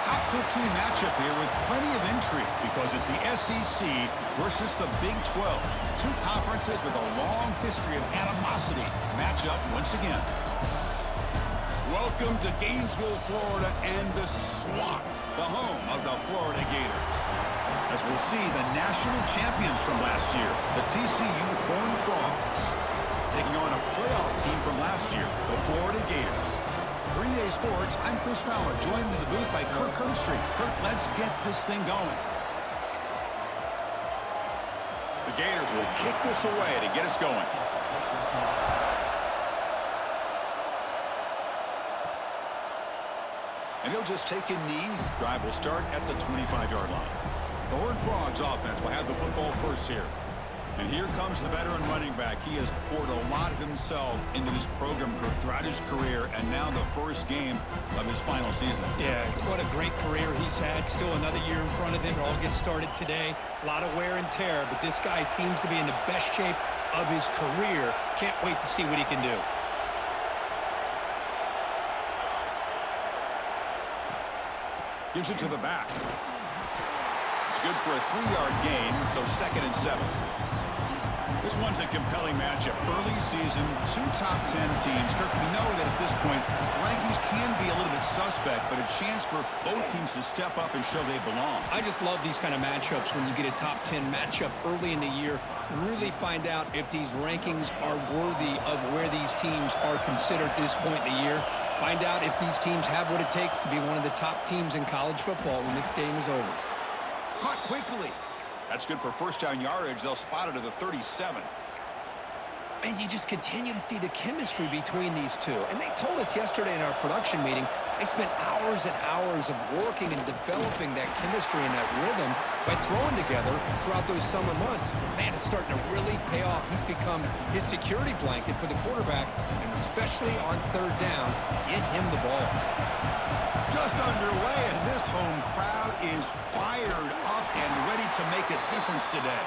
Top 15 matchup here with plenty of intrigue because it's the SEC versus the Big 12. Two conferences with a long history of animosity match up once again. Welcome to Gainesville, Florida, and the Swamp, the home of the Florida Gators. As we'll see, the national champions from last year, the TCU Horned Frogs, taking on a playoff team from last year, the Florida Gators. Green Day Sports, I'm Chris Fowler, joined in the booth by Kirk Herbstreit. Kirk, let's get this thing going. The Gators will kick this away to get us going. And he'll just take a knee. Drive will start at the 25-yard line. The Horned Frogs offense will have the football first here. And here comes the veteran running back. He has poured a lot of himself into this program throughout his career, and now the first game of his final season. Yeah, what a great career he's had. Still another year in front of him. It all gets started today. A lot of wear and tear, but this guy seems to be in the best shape of his career. Can't wait to see what he can do. Gives it to the back. It's good for a 3-yard gain, so 2nd and 7. This one's a compelling matchup. Early season, two top 10 teams. Kirk, we know that at this point, the rankings can be a little bit suspect, but a chance for both teams to step up and show they belong. I just love these kind of matchups when you get a top 10 matchup early in the year. Really find out if these rankings are worthy of where these teams are considered at this point in the year. Find out if these teams have what it takes to be one of the top teams in college football when this game is over. Caught quickly. That's good for first down yardage. They'll spot it at the 37. And you just continue to see the chemistry between these two. And they told us yesterday in our production meeting, they spent hours and hours of working and developing that chemistry and that rhythm by throwing together throughout those summer months. And man, it's starting to really pay off. He's become his security blanket for the quarterback, and especially on third down, get him the ball. Just underway, and this home crowd is fired up and ready to make a difference today.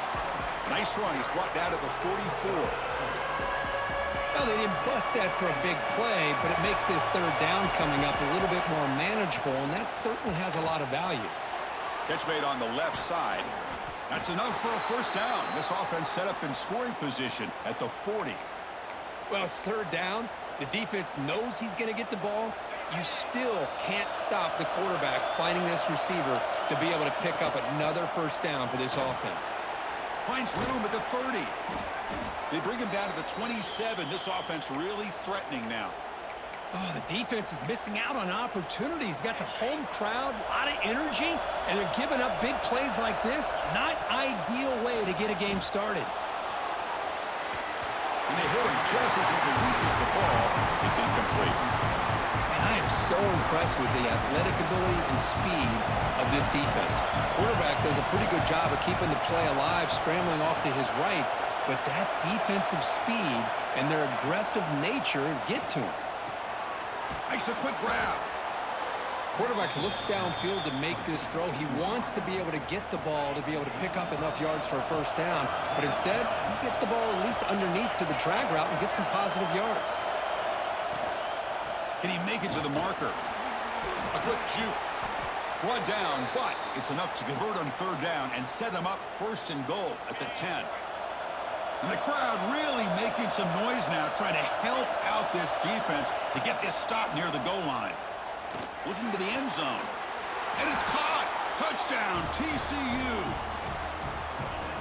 Nice run. He's brought down to the 44. Well, they didn't bust that for a big play, but it makes this third down coming up a little bit more manageable, and that certainly has a lot of value. Catch made on the left side. That's enough for a first down. This offense set up in scoring position at the 40. Well, it's third down. The defense knows he's going to get the ball. You still can't stop the quarterback finding this receiver to be able to pick up another first down for this offense. Finds room at the 30. They bring him down to the 27. This offense really threatening now. Oh, the defense is missing out on opportunities. Got the home crowd, a lot of energy, and they're giving up big plays like this. Not ideal way to get a game started. And they hit him just as he releases the ball. It's incomplete. And I am so impressed with the athletic ability and speed of this defense. Quarterback does a pretty good job of keeping the play alive, scrambling off to his right, but that defensive speed and their aggressive nature get to him. Makes a quick grab. Quarterback looks downfield to make this throw. He wants to be able to get the ball to be able to pick up enough yards for a first down, but instead, he gets the ball at least underneath to the drag route and gets some positive yards. Can he make it to the marker? A quick juke. Brought down, but it's enough to convert on third down and set him up first and goal at the 10. And the crowd really making some noise now, trying to help out this defense to get this stop near the goal line. Looking to the end zone. And it's caught. Touchdown, TCU.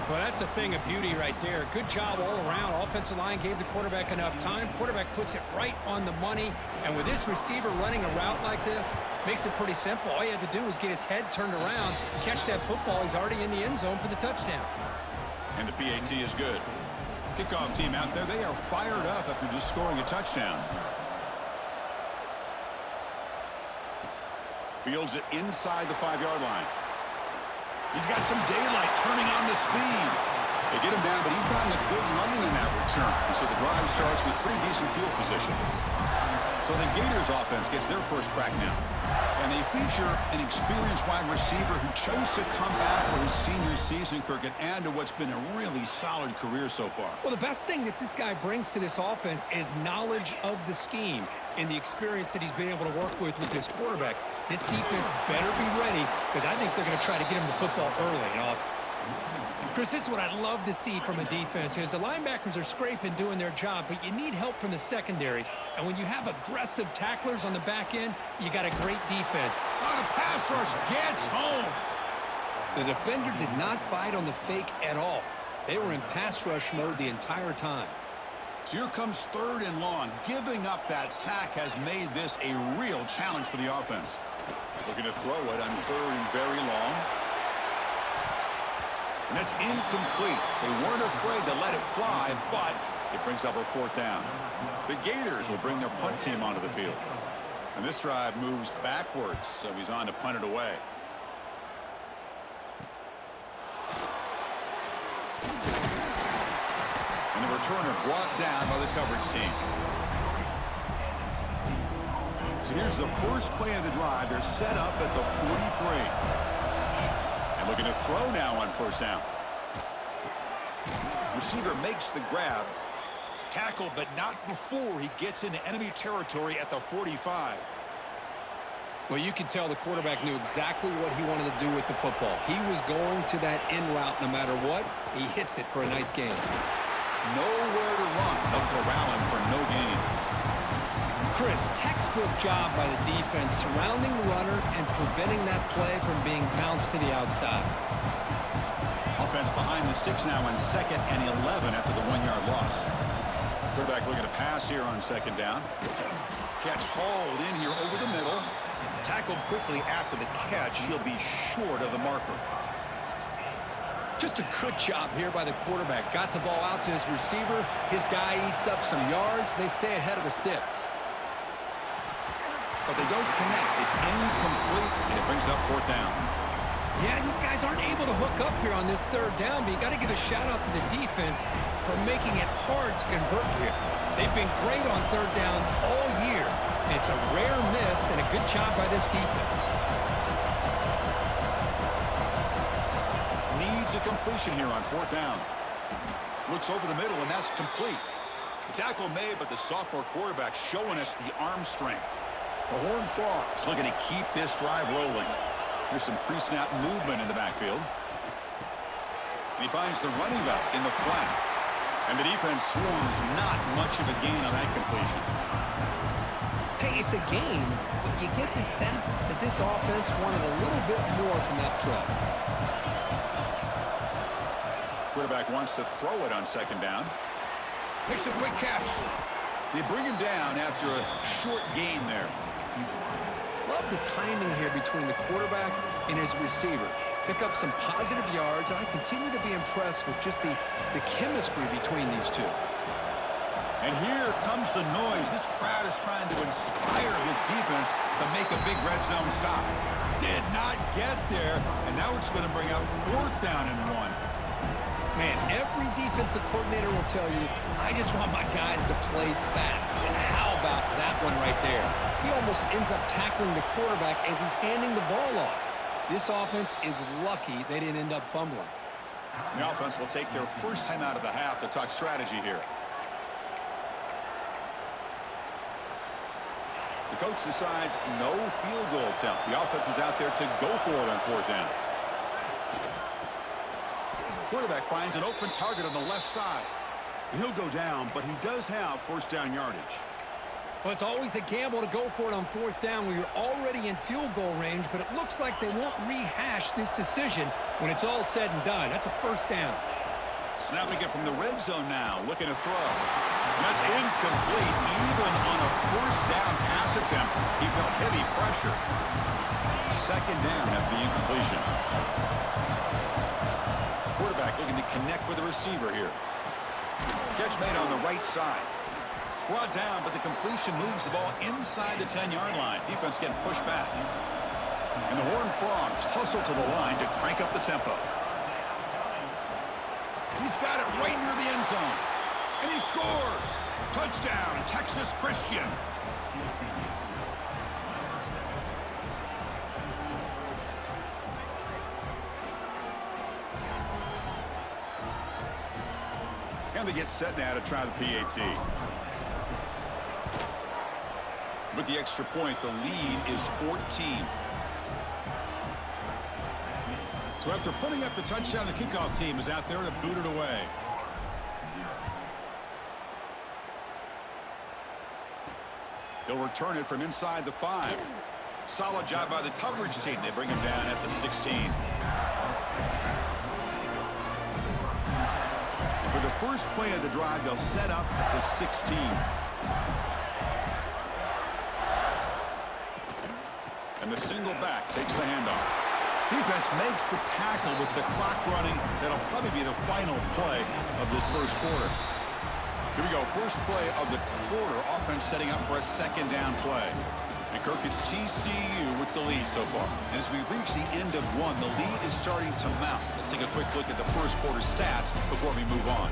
Well, that's a thing of beauty right there. Good job all around. Offensive line gave the quarterback enough time. Quarterback puts it right on the money. And with this receiver running a route like this, makes it pretty simple. All you had to do was get his head turned around, catch that football. He's already in the end zone for the touchdown. And the PAT is good. Kickoff team out there, they are fired up after just scoring a touchdown. Fields it inside the 5-yard line. He's got some daylight turning on the speed. They get him down, but he found a good lane in that return. And so the drive starts with pretty decent field position. So the Gators offense gets their first crack now. And they feature an experienced wide receiver who chose to come back for his senior season, Kirk, and add to what's been a really solid career so far. Well, the best thing that this guy brings to this offense is knowledge of the scheme and the experience that he's been able to work with this quarterback. This defense better be ready because I think they're going to try to get him the football early and often. Chris, this is what I'd love to see from a defense is the linebackers are scraping, doing their job, but you need help from the secondary. And when you have aggressive tacklers on the back end, you got a great defense. Oh, the pass rush gets home. The defender did not bite on the fake at all. They were in pass rush mode the entire time. So here comes 3rd and long. Giving up that sack has made this a real challenge for the offense. Looking to throw it on 3rd and very long. And it's incomplete. They weren't afraid to let it fly, but it brings up a 4th down. The Gators will bring their punt team onto the field. And this drive moves backwards, so he's on to punt it away. And the returner brought down by the coverage team. So here's the first play of the drive. They're set up at the 43. And looking to throw now on 1st down. Receiver makes the grab. Tackle, but not before he gets into enemy territory at the 45. Well, you could tell the quarterback knew exactly what he wanted to do with the football. He was going to that in route no matter what. He hits it for a nice gain. Nowhere to run. They'll corral him for no gain. Chris, textbook job by the defense surrounding the runner and preventing that play from being bounced to the outside. Offense behind the 6 now on 2nd and 11 after the 1-yard loss. Quarterback looking to pass here on 2nd down. Catch hauled in here over the middle. Tackled quickly after the catch. He'll be short of the marker. Just a good job here by the quarterback. Got the ball out to his receiver. His guy eats up some yards. They stay ahead of the sticks. But they don't connect. It's incomplete, and it brings up 4th down. Yeah, these guys aren't able to hook up here on this 3rd down, but you got to give a shout-out to the defense for making it hard to convert here. They've been great on 3rd down all year. It's a rare miss and a good job by this defense. Needs a completion here on 4th down. Looks over the middle, and that's complete. The tackle made, but the sophomore quarterback showing us the arm strength. The Horned Frogs looking to keep this drive rolling. Here's some pre-snap movement in the backfield. And he finds the running back in the flat. And the defense swarms not much of a gain on that completion. Hey, it's a gain, but you get the sense that this offense wanted a little bit more from that play. Quarterback wants to throw it on 2nd down. Makes a quick catch. They bring him down after a short gain there. Love the timing here between the quarterback and his receiver. Pick up some positive yards, and I continue to be impressed with just the chemistry between these two. And here comes the noise. This crowd is trying to inspire this defense to make a big red zone stop. Did not get there, and now it's going to bring up 4th down and 1. Man, every defensive coordinator will tell you, I just want my guys to play fast. And how about that one right there? He almost ends up tackling the quarterback as he's handing the ball off. This offense is lucky they didn't end up fumbling. The offense will take their first time out of the half to talk strategy here. The coach decides no field goal attempt. The offense is out there to go for it on 4th down. Quarterback finds an open target on the left side. He'll go down, but he does have 1st down yardage. Well, it's always a gamble to go for it on 4th down where you're already in field goal range, but it looks like they won't rehash this decision when it's all said and done. That's a 1st down. Snapping it from the red zone now, looking to throw. And that's incomplete. Even on a 1st down pass attempt, he felt heavy pressure. 2nd down after the incompletion. Quarterback looking to connect with the receiver here. Catch made on the right side. Brought down, but the completion moves the ball inside the 10-yard line. Defense getting pushed back. And the Horned Frogs hustle to the line to crank up the tempo. He's got it right near the end zone. And he scores! Touchdown, Texas Christian. And they get set now to try the PAT. With get the extra point. The lead is 14. So after putting up the touchdown, the kickoff team is out there to boot it away. He'll return it from inside the 5. Solid job by the coverage team. They bring him down at the 16. And for the first play of the drive, they'll set up at the 16. And the single back takes the handoff. Defense makes the tackle with the clock running. That'll probably be the final play of this first quarter. Here we go, first play of the quarter. Offense setting up for a second down play. And Kirk, it's TCU with the lead so far. And as we reach the end of one, the lead is starting to mount. Let's take a quick look at the first quarter stats before we move on.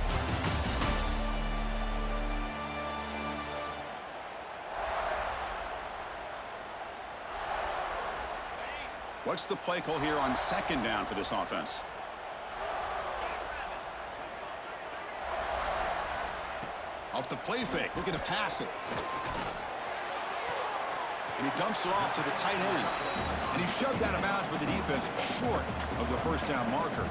What's the play call here on second down for this offense? Off the play fake, looking to pass it. And he dumps it off to the tight end. And he's shoved out of bounds with the defense short of the first down marker.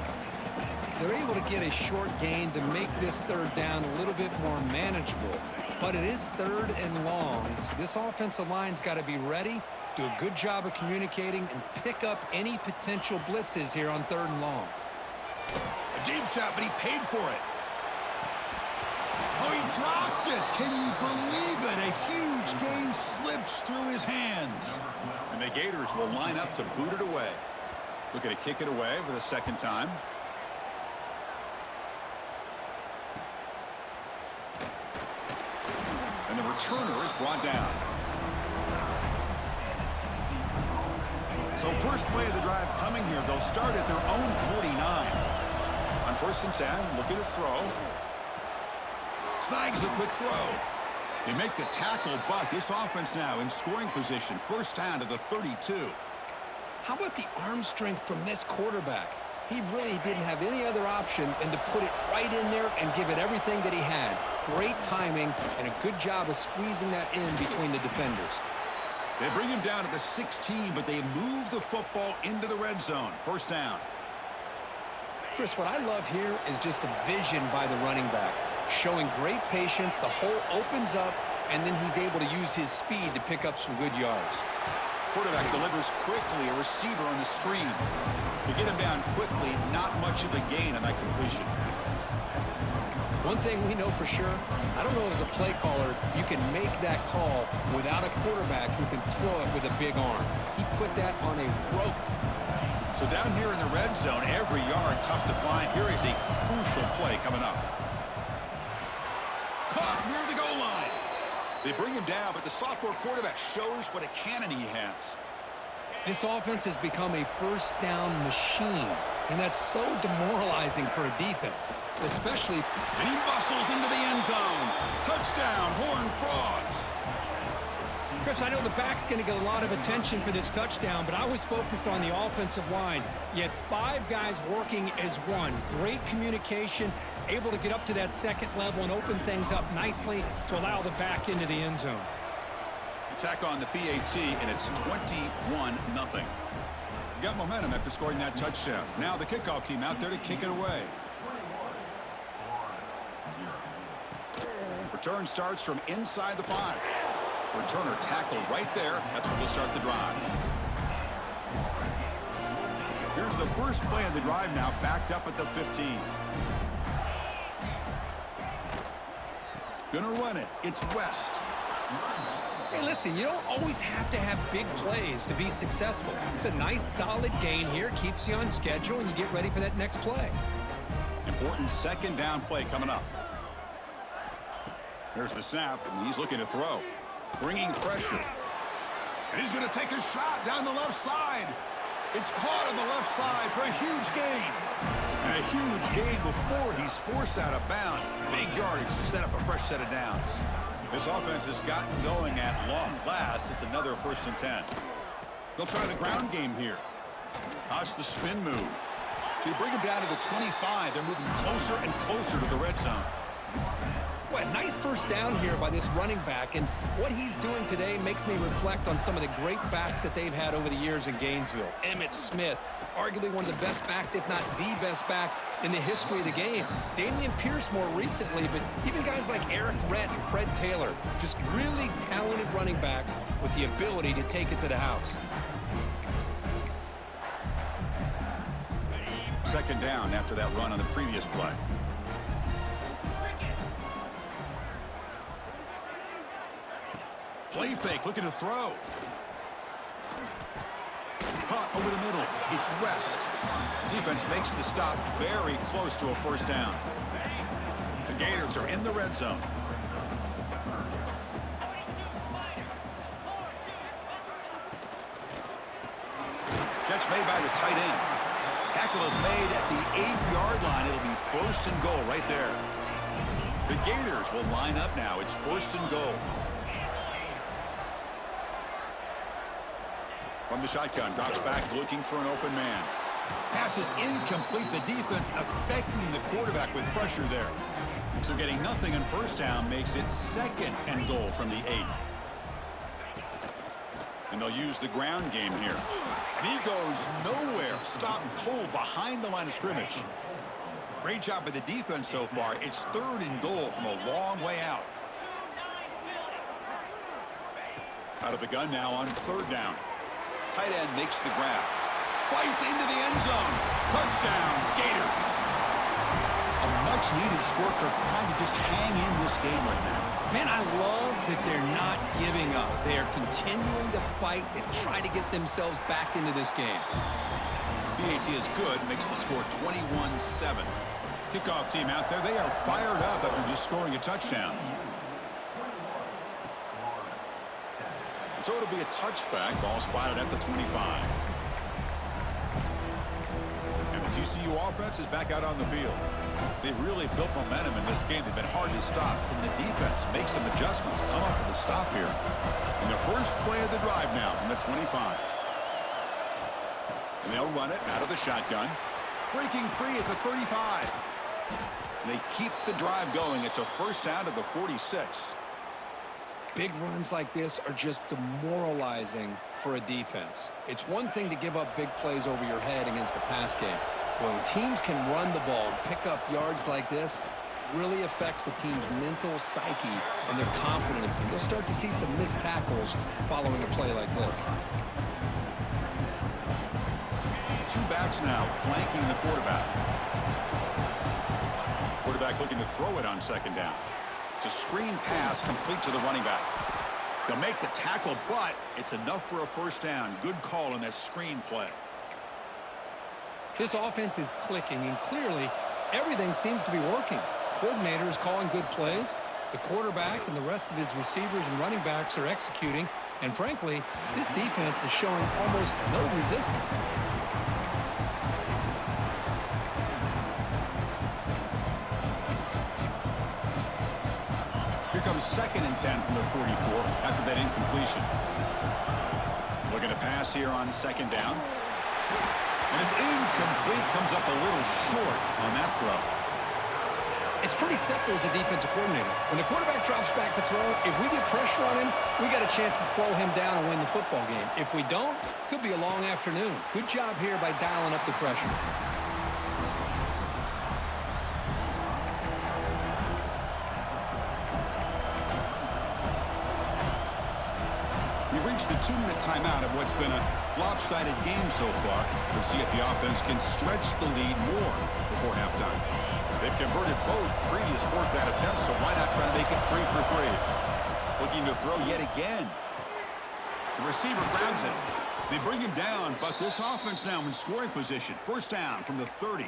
They're able to get a short gain to make this third down a little bit more manageable. But it is third and long, so this offensive line's got to be ready, do a good job of communicating, and pick up any potential blitzes here on third and long. A deep shot, but he paid for it. Oh, he dropped it. Can you believe it? A huge gain slips through his hands. And the Gators will line up to boot it away. Looking to kick it away for the second time. And the returner is brought down. So first play of the drive coming here. They'll start at their own 49. On first and 10, looking to throw. Snags the quick throw. They make the tackle, but this offense now in scoring position. First down to the 32. How about the arm strength from this quarterback? He really didn't have any other option than to put it right in there and give it everything that he had. Great timing and a good job of squeezing that in between the defenders. They bring him down to the 16, but they move the football into the red zone. First down. Chris, what I love here is just the vision by the running back. Showing great patience, the hole opens up, and then he's able to use his speed to pick up some good yards. Quarterback delivers quickly, a receiver on the screen. To get him down quickly, not much of a gain on that completion. One thing we know for sure, I don't know as a play caller, you can make that call without a quarterback who can throw it with a big arm. He put that on a rope. So down here in the red zone, every yard tough to find. Here is a crucial play coming up. Caught near the goal line. They bring him down, but the sophomore quarterback shows what a cannon he has. This offense has become a first down machine, and that's so demoralizing for a defense, especially. And he muscles into the end zone. Touchdown, Horned Frogs. Chris, I know the back's going to get a lot of attention for this touchdown, but I was focused on the offensive line. You had 5 guys working as one. Great communication, able to get up to that second level and open things up nicely to allow the back into the end zone. Attack on the PAT, and it's 21-0. Got momentum after scoring that touchdown. Now the kickoff team out there to kick it away. Return starts from inside the 5. Returner tackle right there. That's where they'll start the drive. Here's the first play of the drive now, backed up at the 15. Gonna run it. It's West. Hey, listen, you don't always have to have big plays to be successful. It's a nice, solid gain here. Keeps you on schedule, and you get ready for that next play. Important second down play coming up. There's the snap, and he's looking to throw. Bringing pressure. And he's going to take a shot down the left side. It's caught on the left side for a huge gain. And a huge gain before he's forced out of bounds. Big yardage to set up a fresh set of downs. This offense has gotten going at long last. It's another first and 10. They'll try the ground game here. How's the spin move? They bring him down to the 25. They're moving closer and closer to the red zone. Well, nice first down here by this running back, and what he's doing today makes me reflect on some of the great backs that they've had over the years in Gainesville. Emmitt Smith, arguably one of the best backs, if not the best back in the history of the game. Damian Pierce more recently, but even guys like Eric Rett and Fred Taylor, just really talented running backs with the ability to take it to the house. Second down after that run on the previous play. Play fake, looking to throw. Caught over the middle. It's West. Defense makes the stop very close to a first down. The Gators are in the red zone. Catch made by the tight end. Tackle is made at the 8-yard line. It'll be first and goal right there. The Gators will line up now. It's first and goal. From the shotgun, drops back looking for an open man. Pass is incomplete. The defense affecting the quarterback with pressure there. So getting nothing on first down makes it second and goal from the 8. And they'll use the ground game here. And he goes nowhere. Stop cold behind the line of scrimmage. Great job by the defense so far. It's third and goal from a long way out. Out of the gun now on third down. Tight end makes the grab. Fights into the end zone. Touchdown, Gators. A much-needed score, trying to just hang in this game right now. Man, I love that they're not giving up. They are continuing to fight and try to get themselves back into this game. BAT is good, makes the score 21-7. Kickoff team out there. They are fired up after just scoring a touchdown. So it'll be a touchback. Ball spotted at the 25. And the TCU offense is back out on the field. They've really built momentum in this game. They've been hard to stop. And the defense makes some adjustments, come up with a stop here. And the first play of the drive now from the 25. And they'll run it out of the shotgun. Breaking free at the 35. And they keep the drive going. It's a first down to the 46. Big runs like this are just demoralizing for a defense. It's one thing to give up big plays over your head against the pass game. But when teams can run the ball and pick up yards like this, it really affects the team's mental psyche and their confidence. And you'll start to see some missed tackles following a play like this. Two backs now flanking the quarterback. Quarterback looking to throw it on second down. It's a screen pass complete to the running back. They'll make the tackle, but it's enough for a first down. Good call on that screen play. This offense is clicking, and clearly everything seems to be working. Coordinator is calling good plays. The quarterback and the rest of his receivers and running backs are executing. And frankly, this defense is showing almost no resistance. Here comes second and 10 from the 44 after that incompletion. Looking to pass here on second down. And it's incomplete, comes up a little short on that throw. It's pretty simple as a defensive coordinator. When the quarterback drops back to throw, if we get pressure on him, we got a chance to slow him down and win the football game. If we don't, could be a long afternoon. Good job here by dialing up the pressure. We've reached the 2-minute timeout of what's been a lopsided game so far. We'll see if the offense can stretch the lead more before halftime. They've converted both previous fourth-down attempts, so why not try to make it 3 for 3? Looking to throw yet again. The receiver grabs it. They bring him down, but this offense now in scoring position. First down from the 30.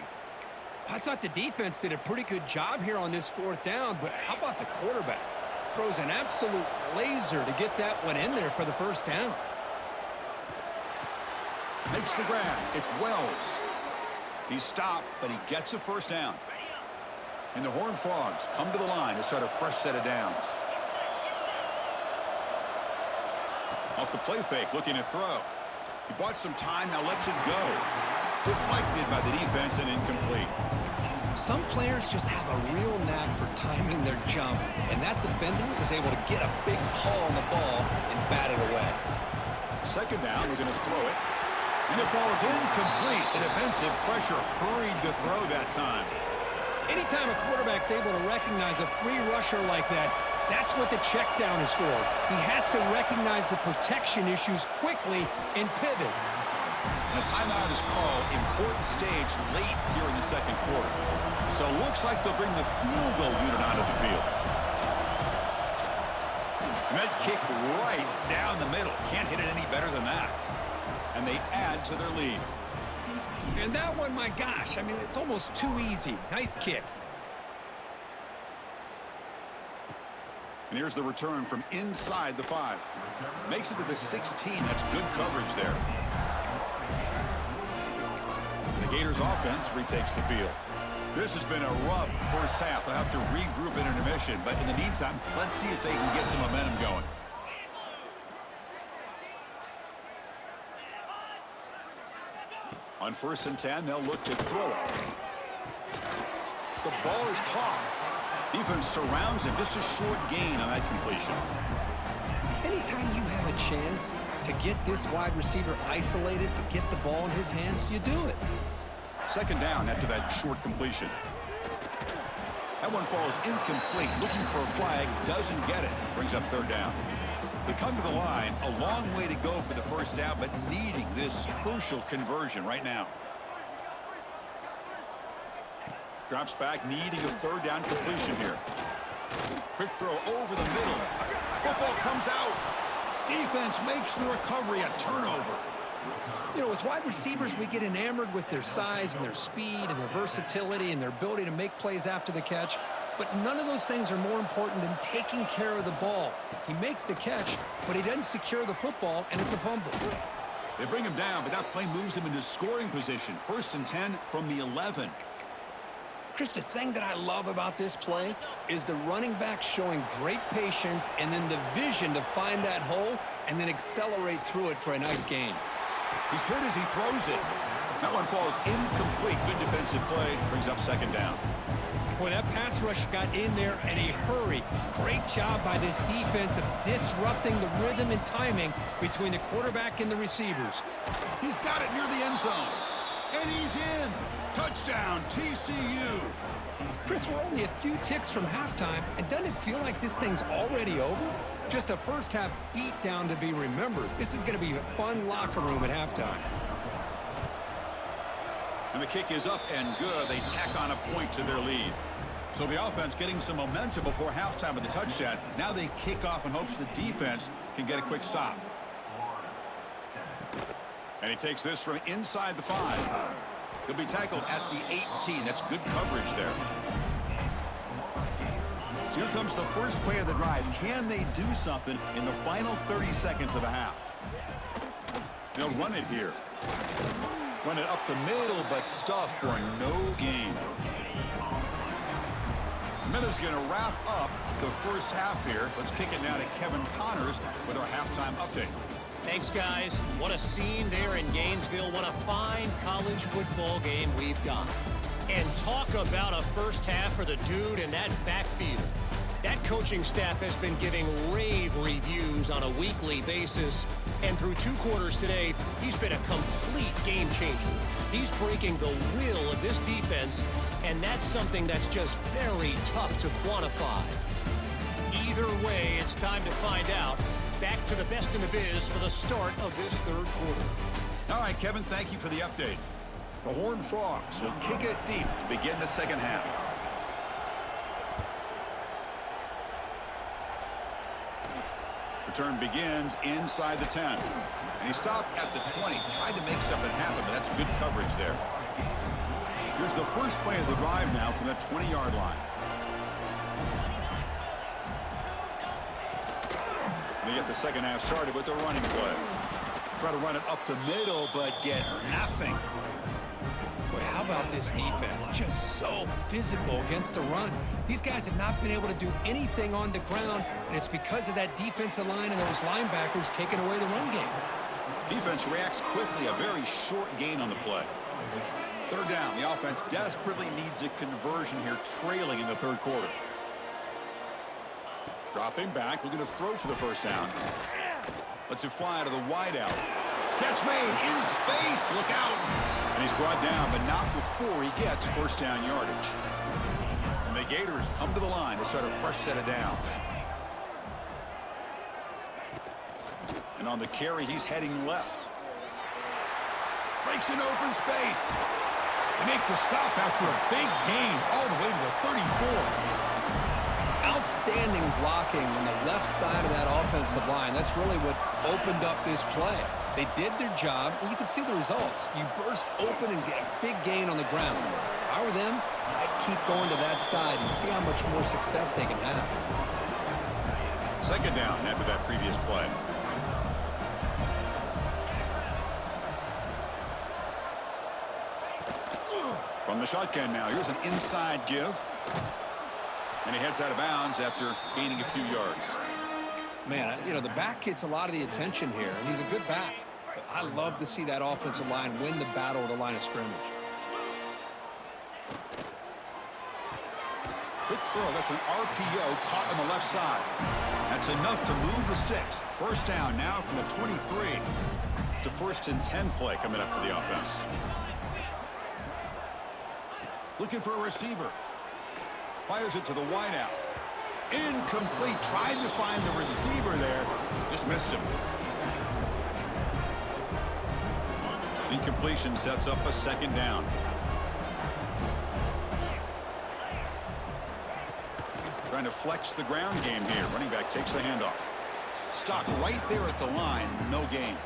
I thought the defense did a pretty good job here on this fourth down, but how about the quarterback? Throws an absolute laser to get that one in there for the first down. Makes the grab. It's Wells. He's stopped, but he gets a first down. And the Horned Frogs come to the line to start a fresh set of downs. Off the play fake, looking to throw. He bought some time, now lets it go. Deflected by the defense and incomplete. Some players just have a real knack for timing their jump, and that defender was able to get a big pull on the ball and bat it away. Second down, we're going to throw it. And it falls incomplete. The defensive pressure hurried the throw that time. Anytime a quarterback's able to recognize a free rusher like that, that's what the check down is for. He has to recognize the protection issues quickly and pivot. And a timeout is called. Important stage late here in the second quarter. So it looks like they'll bring the field goal unit onto the field. And that kick right down the middle. Can't hit it any better than that. And they add to their lead. And that one, my gosh, I mean, it's almost too easy. Nice kick. And here's the return from inside the 5. Makes it to the 16. That's good coverage there. The Gators offense retakes the field. This has been a rough first half. They'll have to regroup in intermission. But in the meantime, let's see if they can get some momentum going. On 1st and 10, they'll look to throw it. The ball is caught. Defense surrounds him. Just a short gain on that completion. Anytime you have a chance to get this wide receiver isolated, to get the ball in his hands, you do it. Second down after that short completion. That one falls incomplete. Looking for a flag, doesn't get it. Brings up third down. They come to the line, a long way to go for the first down, but needing this crucial conversion right now. Drops back, needing a third down completion here. Quick throw over the middle. Football comes out. Defense makes the recovery, a turnover. You know, with wide receivers, we get enamored with their size and their speed and their versatility and their ability to make plays after the catch. But none of those things are more important than taking care of the ball. He makes the catch, but he doesn't secure the football, and it's a fumble. They bring him down, but that play moves him into scoring position. 1st and 10 from the 11. Chris, the thing that I love about this play is the running back showing great patience and then the vision to find that hole and then accelerate through it for a nice gain. He's hit as he throws it. That one falls incomplete. Good defensive play. Brings up second down. Boy, that pass rush got in there in a hurry. Great job by this defense of disrupting the rhythm and timing between the quarterback and the receivers. He's got it near the end zone. And he's in. Touchdown, TCU. Chris, we're only a few ticks from halftime, and doesn't it feel like this thing's already over? Just a first half beatdown to be remembered. This is going to be a fun locker room at halftime. And the kick is up and good. They tack on a point to their lead. So the offense getting some momentum before halftime with the touchdown. Now they kick off in hopes the defense can get a quick stop. And he takes this from inside the 5. He'll be tackled at the 18. That's good coverage there. So here comes the first play of the drive. Can they do something in the final 30 seconds of the half? They'll run it here. Run it up the middle, but stuff for no gain. Miller's going to wrap up the first half here. Let's kick it now to Kevin Connors with our halftime update. Thanks, guys. What a scene there in Gainesville. What a fine college football game we've got. And talk about a first half for the dude in that backfield. That coaching staff has been giving rave reviews on a weekly basis. And through 2 quarters today, he's been a complete game changer. He's breaking the will of this defense, and that's something that's just very tough to quantify. Either way, it's time to find out. Back to the best in the biz for the start of this 3rd quarter. All right, Kevin, thank you for the update. The Horned Frogs will kick it deep to begin the second half. Return begins inside the 10. And he stopped at the 20. Tried to make something happen, but that's good coverage there. Here's the first play of the drive now from the 20-yard line. They get the second half started with the running play. Try to run it up the middle, but get nothing. Boy, how about this defense? Just so physical against the run. These guys have not been able to do anything on the ground, and it's because of that defensive line and those linebackers taking away the run game. Defense reacts quickly, a very short gain on the play. Third down. The offense desperately needs a conversion here, trailing in the third quarter. Dropping back, looking to throw for the first down. Lets it fly to the wideout. Catch made in space. Look out. And he's brought down, but not before he gets first down yardage. And the Gators come to the line to start a fresh set of downs. And on the carry, he's heading left. Breaks an open space. They make the stop after a big gain all the way to the 34. Outstanding blocking on the left side of that offensive line. That's really what opened up this play. They did their job, and you can see the results. You burst open and get a big gain on the ground. If I were them, I'd keep going to that side and see how much more success they can have. Second down after that previous play. From the shotgun now, here's an inside give. And he heads out of bounds after gaining a few yards. Man, you know, the back gets a lot of the attention here, and he's a good back. But I love to see that offensive line win the battle at the line of scrimmage. Quick throw. That's an RPO caught on the left side. That's enough to move the sticks. First down now from the 23. To first and 10 play coming up for the offense. Looking for a receiver. Fires it to the wideout. Incomplete. Tried to find the receiver there. Just missed him. Incompletion sets up a second down. Trying to flex the ground game here. Running back takes the handoff. Stopped right there at the line. No gain.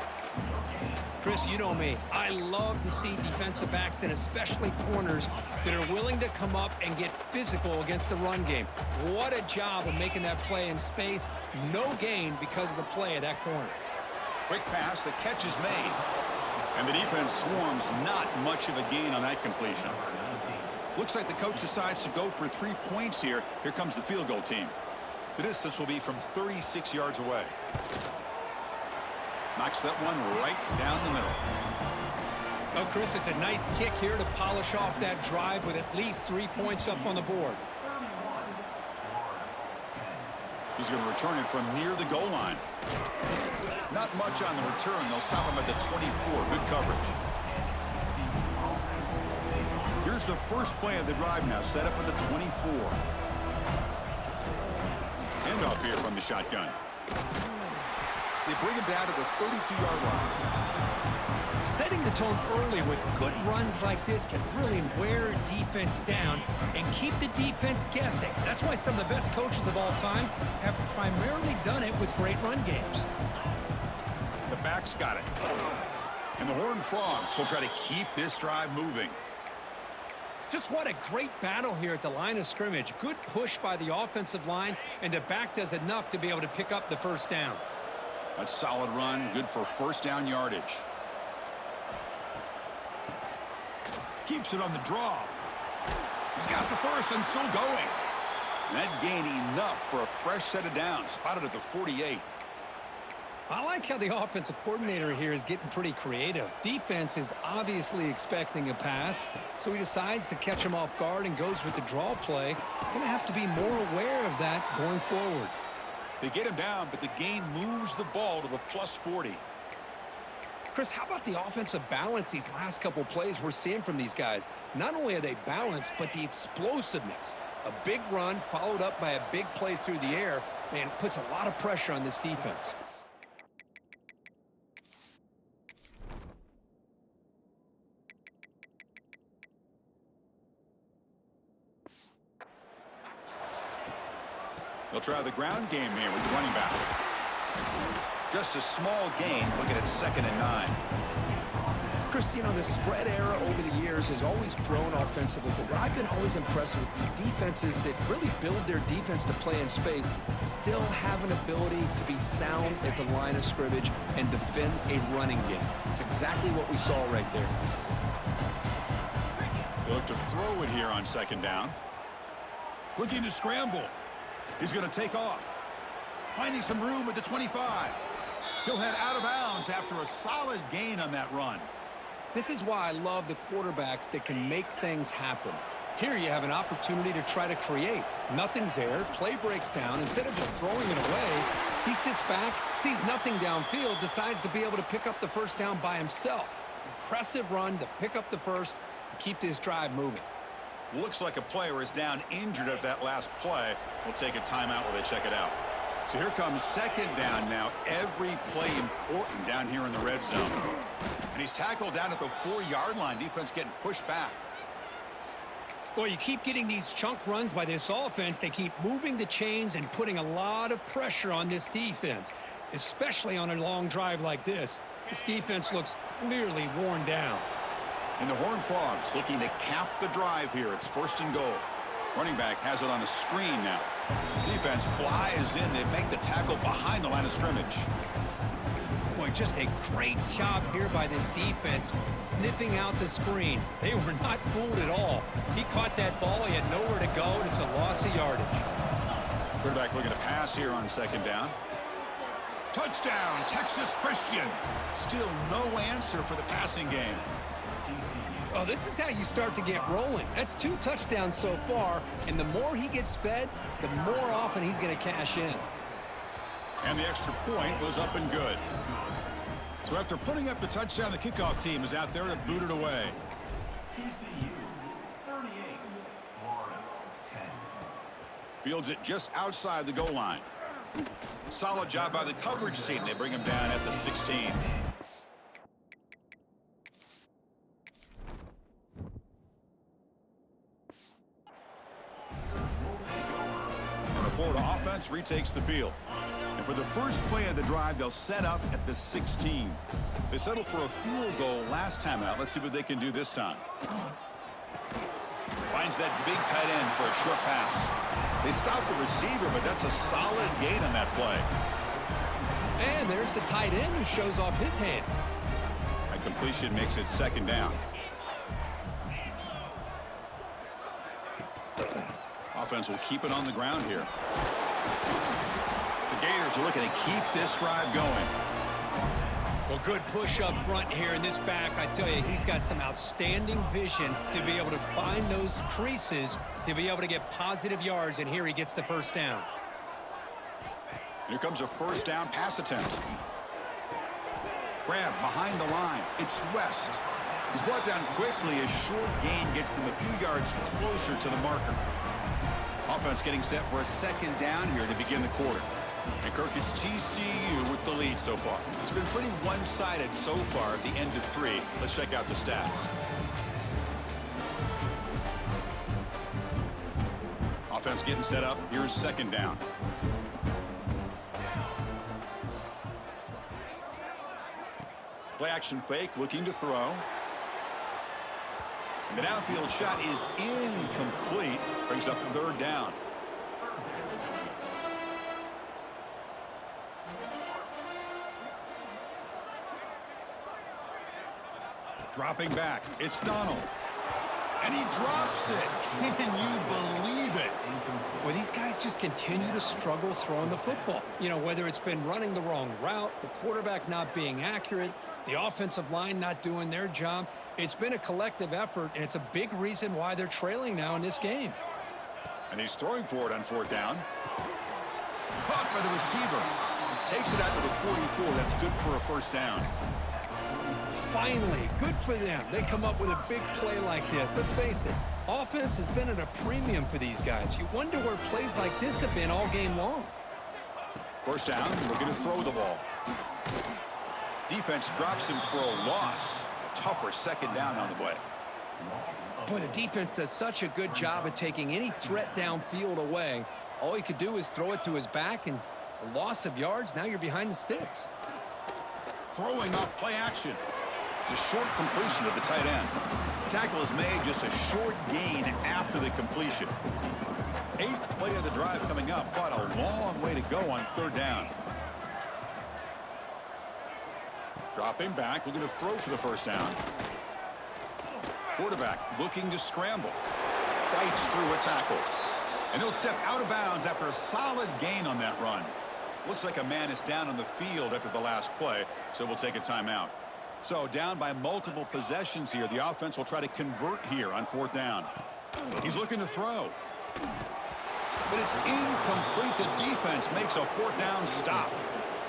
Chris, you know me. I love to see defensive backs and especially corners that are willing to come up and get physical against the run game. What a job of making that play in space. No gain because of the play of that corner. Quick pass. The catch is made. And the defense swarms. Not much of a gain on that completion. Looks like the coach decides to go for 3 points here. Here comes the field goal team. The distance will be from 36 yards away. Knocks that one right down the middle. Oh, Chris, it's a nice kick here to polish off that drive with at least 3 points up on the board. He's going to return it from near the goal line. Not much on the return. They'll stop him at the 24. Good coverage. Here's the first play of the drive now, set up at the 24. Handoff here from the shotgun. They bring him down to the 32-yard line. Setting the tone early with good runs like this can really wear a defense down and keep the defense guessing. That's why some of the best coaches of all time have primarily done it with great run games. The back's got it. And the Horned Frogs will try to keep this drive moving. Just what a great battle here at the line of scrimmage. Good push by the offensive line, and the back does enough to be able to pick up the first down. That's a solid run, good for first down yardage. Keeps it on the draw. He's got the first and still going. And that gained enough for a fresh set of downs, spotted at the 48. I like how the offensive coordinator here is getting pretty creative. Defense is obviously expecting a pass, so he decides to catch him off guard and goes with the draw play. Going to have to be more aware of that going forward. They get him down, but the gain moves the ball to the plus 40. Chris, how about the offensive balance these last couple plays we're seeing from these guys? Not only are they balanced, but the explosiveness. A big run followed up by a big play through the air, man, puts a lot of pressure on this defense. They'll try the ground game here with the running back. Just a small gain, looking at 2nd and 9. Chris, you know, the spread era over the years has always grown offensively, but what I've been always impressed with defenses that really build their defense to play in space still have an ability to be sound at the line of scrimmage and defend a running game. It's exactly what we saw right there. They look to throw it here on 2nd down. Looking to scramble. He's going to take off. Finding some room at the 25. He'll head out of bounds after a solid gain on that run. This is why I love the quarterbacks that can make things happen. Here you have an opportunity to try to create. Nothing's there. Play breaks down. Instead of just throwing it away, he sits back, sees nothing downfield, decides to be able to pick up the first down by himself. Impressive run to pick up the first and keep this drive moving. Looks like a player is down injured at that last play. We'll take a timeout while they check it out. So here comes second down now. Every play important down here in the red zone. And he's tackled down at the 4-yard line. Defense getting pushed back. Well, you keep getting these chunk runs by this offense. They keep moving the chains and putting a lot of pressure on this defense, especially on a long drive like this. This defense looks clearly worn down. And the Horned Frogs looking to cap the drive here. It's 1st and goal. Running back has it on a screen now. Defense flies in. They make the tackle behind the line of scrimmage. Boy, just a great job here by this defense, sniffing out the screen. They were not fooled at all. He caught that ball. He had nowhere to go, and it's a loss of yardage. Quarterback looking to pass here on second down. Touchdown, Texas Christian. Still no answer for the passing game. Well, this is how you start to get rolling. That's 2 touchdowns so far, and the more he gets fed, the more often he's going to cash in. And the extra point was up and good. So after putting up the touchdown, the kickoff team is out there to boot it away. TCU 38, Florida 10. Fields it just outside the goal line. Solid job by the coverage team. They bring him down at the 16. And the Florida offense retakes the field. And for the first play of the drive, they'll set up at the 16. They settled for a field goal last time out. Let's see what they can do this time. Finds that big tight end for a short pass. They stop the receiver, but that's a solid gain on that play. And there's the tight end who shows off his hands. That completion makes it second down. Offense will keep it on the ground here. The Gators are looking to keep this drive going. Well, good push up front here in this back. I tell you, he's got some outstanding vision to be able to find those creases, to be able to get positive yards, and here he gets the first down. Here comes a first down pass attempt. Grab behind the line. It's West. He's brought down quickly. A short gain gets them a few yards closer to the marker. Offense getting set for a second down here to begin the quarter. And Kirk, it's TCU with the lead so far. It's been pretty one-sided so far at the end of 3. Let's check out the stats. Offense getting set up. Here's second down. Play action fake, looking to throw. And the downfield shot is incomplete. Brings up the third down. Dropping back. It's Donald. And he drops it. Can you believe it? Well, these guys just continue to struggle throwing the football. You know, whether it's been running the wrong route, the quarterback not being accurate, the offensive line not doing their job. It's been a collective effort, and it's a big reason why they're trailing now in this game. And he's throwing for it on fourth down. Caught by the receiver. Takes it out to the 44. That's good for a first down. Finally, good for them. They come up with a big play like this. Let's face it, offense has been at a premium for these guys. You wonder where plays like this have been all game long. First down, looking to throw the ball. Defense drops him for a loss. A tougher second down on the way. Boy, the defense does such a good job of taking any threat downfield away. All he could do is throw it to his back, and a loss of yards, now you're behind the sticks. Throwing up play action. It's a short completion of the tight end. Tackle is made, just a short gain after the completion. 8th play of the drive coming up, but a long way to go on third down. Dropping back, looking to throw for the first down. Quarterback looking to scramble. Fights through a tackle. And he'll step out of bounds after a solid gain on that run. Looks like a man is down on the field after the last play, so we'll take a timeout. So down by multiple possessions here. The offense will try to convert here on 4th down. He's looking to throw. But it's incomplete. The defense makes a 4th down stop.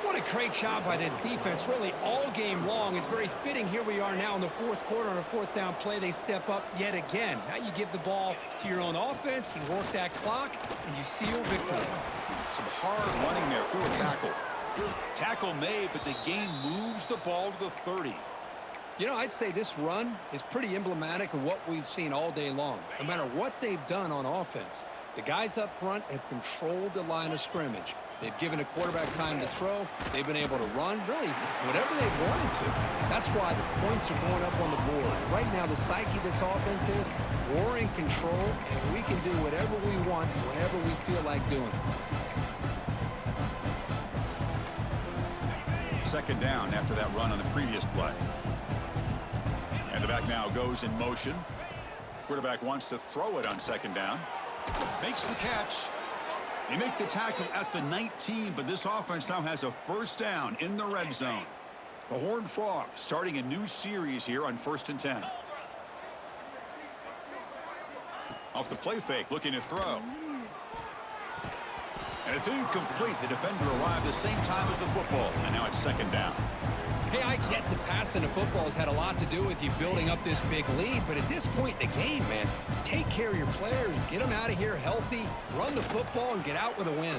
What a great job by this defense, really all game long. It's very fitting. Here we are now in the 4th quarter on a 4th down play. They step up yet again. Now you give the ball to your own offense, you work that clock, and you seal victory. Some hard running there through a tackle. Tackle made, but the game moves the ball to the 30. You know, I'd say this run is pretty emblematic of what we've seen all day long. No matter what they've done on offense, the guys up front have controlled the line of scrimmage. They've given a quarterback time to throw. They've been able to run, really, whatever they've wanted to. That's why the points are going up on the board. Right now, the psyche of this offense is we're in control, and we can do whatever we want whenever we feel like doing it. 2nd down after that run on the previous play. And the back now goes in motion. Quarterback wants to throw it on 2nd down. Makes the catch. They make the tackle at the 19, but this offense now has a 1st down in the red zone. The Horned Frog starting a new series here on 1st and 10. Off the play fake, looking to throw. And it's incomplete. The defender arrived the same time as the football, and now it's 2nd down. Hey, I get the passing of football has had a lot to do with you building up this big lead, but at this point in the game, man, take care of your players, get them out of here healthy, run the football, and get out with a win.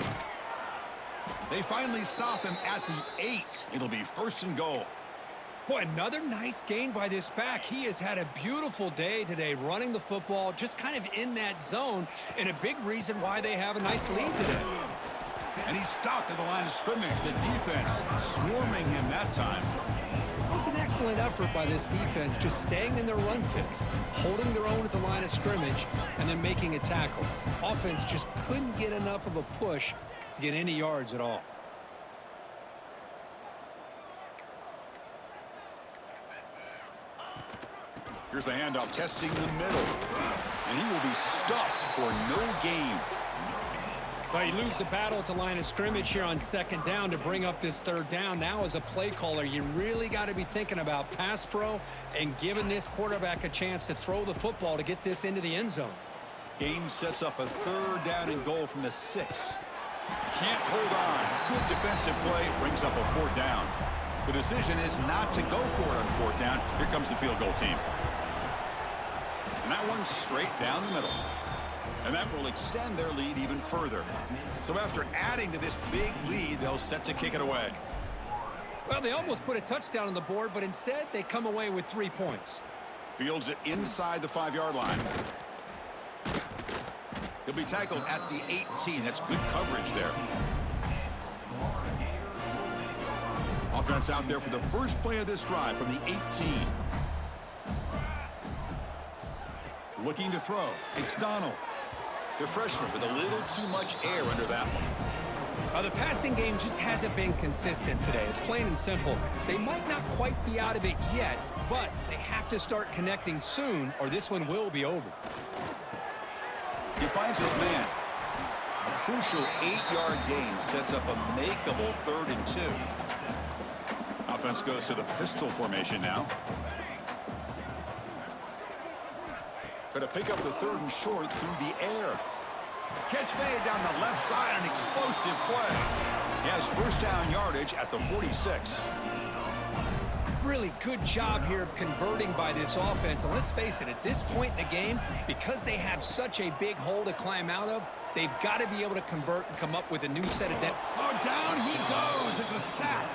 They finally stop him at the 8. It'll be 1st and goal. Boy, another nice gain by this back. He has had a beautiful day today running the football, just kind of in that zone, and a big reason why they have a nice lead today. And he stopped at the line of scrimmage. The defense swarming him that time. It was an excellent effort by this defense, just staying in their run fits, holding their own at the line of scrimmage, and then making a tackle. Offense just couldn't get enough of a push to get any yards at all. Here's the handoff, testing the middle. And he will be stuffed for no gain. Well, you lose the battle at the line of scrimmage here on 2nd down to bring up this 3rd down. Now, as a play caller, you really got to be thinking about pass pro and giving this quarterback a chance to throw the football to get this into the end zone. Game sets up a 3rd down and goal from the 6. Can't hold on. Good defensive play, brings up a 4th down. The decision is not to go for it on 4th down. Here comes the field goal team. And that one's straight down the middle. And that will extend their lead even further. So after adding to this big lead, they'll set to kick it away. Well, they almost put a touchdown on the board, but instead they come away with 3 points. Fields it inside the 5-yard line. He'll be tackled at the 18. That's good coverage there. Offense out there for the first play of this drive from the 18. Looking to throw. It's Donald. The freshman with a little too much air under that one. The passing game just hasn't been consistent today. It's plain and simple. They might not quite be out of it yet, but they have to start connecting soon or this one will be over. He finds his man. A crucial 8-yard gain sets up a makeable 3rd and 2. Offense goes to the pistol formation now. Going to pick up the 3rd and short through the air. Catch made down the left side, an explosive play. He has 1st down yardage at the 46. Really good job here of converting by this offense. And let's face it, at this point in the game, because they have such a big hole to climb out of, they've got to be able to convert and come up with a new set of depth. Oh, down he goes. It's a sack.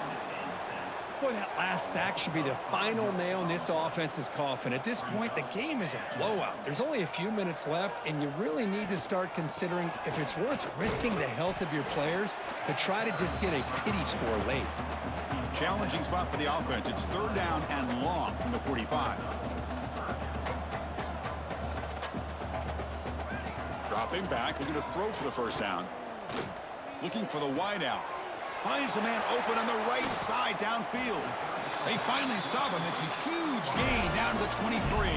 Boy, that last sack should be the final nail in this offense's coffin. At this point, the game is a blowout. There's only a few minutes left, and you really need to start considering if it's worth risking the health of your players to try to just get a pity score late. Challenging spot for the offense. It's 3rd down and long from the 45. Dropping back, looking to throw for the 1st down. Looking for the wideout. Finds a man open on the right side downfield. They finally stop him. It's a huge gain down to the 23.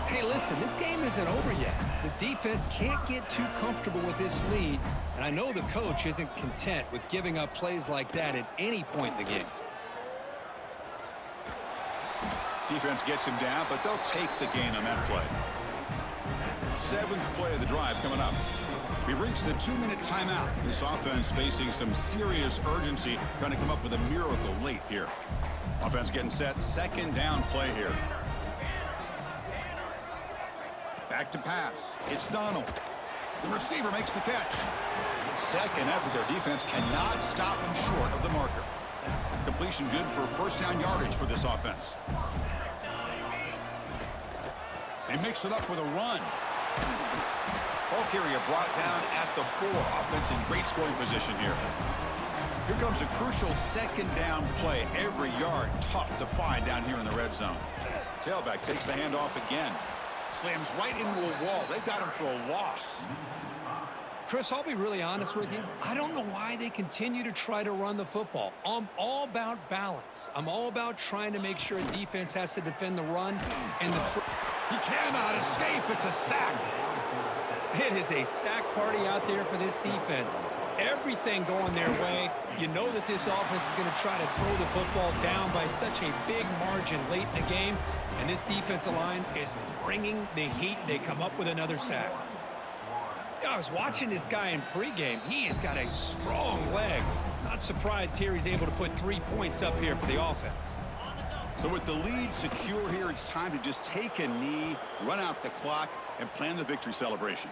Hey, listen, this game isn't over yet. The defense can't get too comfortable with this lead, and I know the coach isn't content with giving up plays like that at any point in the game. Defense gets him down, but they'll take the gain on that play. 7th play of the drive coming up. We've reached the 2-minute timeout. This offense facing some serious urgency, trying to come up with a miracle late here. Offense getting set. 2nd down play here. Back to pass. It's Donald. The receiver makes the catch. 2nd effort. Their defense cannot stop him short of the marker. Completion good for 1st down yardage for this offense. They mix it up with a run. Ball carrier brought down at the 4. Offense in great scoring position here. Here comes a crucial 2nd down play. Every yard tough to find down here in the red zone. Tailback takes the handoff again. Slams right into a wall. They've got him for a loss. Chris, I'll be really honest with you. I don't know why they continue to try to run the football. I'm all about balance. I'm all about trying to make sure a defense has to defend the run and the throw. He cannot escape. It's a sack. It is a sack party out there for this defense. Everything going their way. You know that this offense is going to try to throw the football down by such a big margin late in the game. And this defensive line is bringing the heat. They come up with another sack. I was watching this guy in pregame. He has got a strong leg. Not surprised here he's able to put 3 points up here for the offense. So with the lead secure here, it's time to just take a knee, run out the clock, and plan the victory celebration.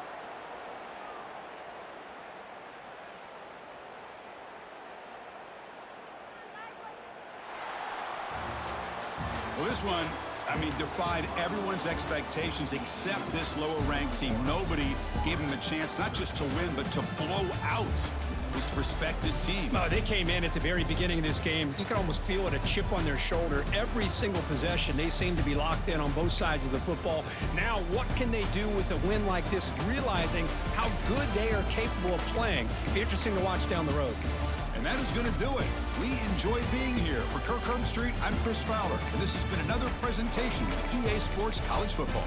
Well, this one, I mean, defied everyone's expectations except this lower-ranked team. Nobody gave them a chance not just to win, but to blow out this respected team. They came in at the very beginning of this game. You can almost feel it, a chip on their shoulder. Every single possession, they seem to be locked in on both sides of the football. Now, what can they do with a win like this, realizing how good they are capable of playing? Be interesting to watch down the road. And that is going to do it. We enjoy being here. For Kirk Herbstreit, I'm Chris Fowler, and this has been another presentation of EA Sports College Football.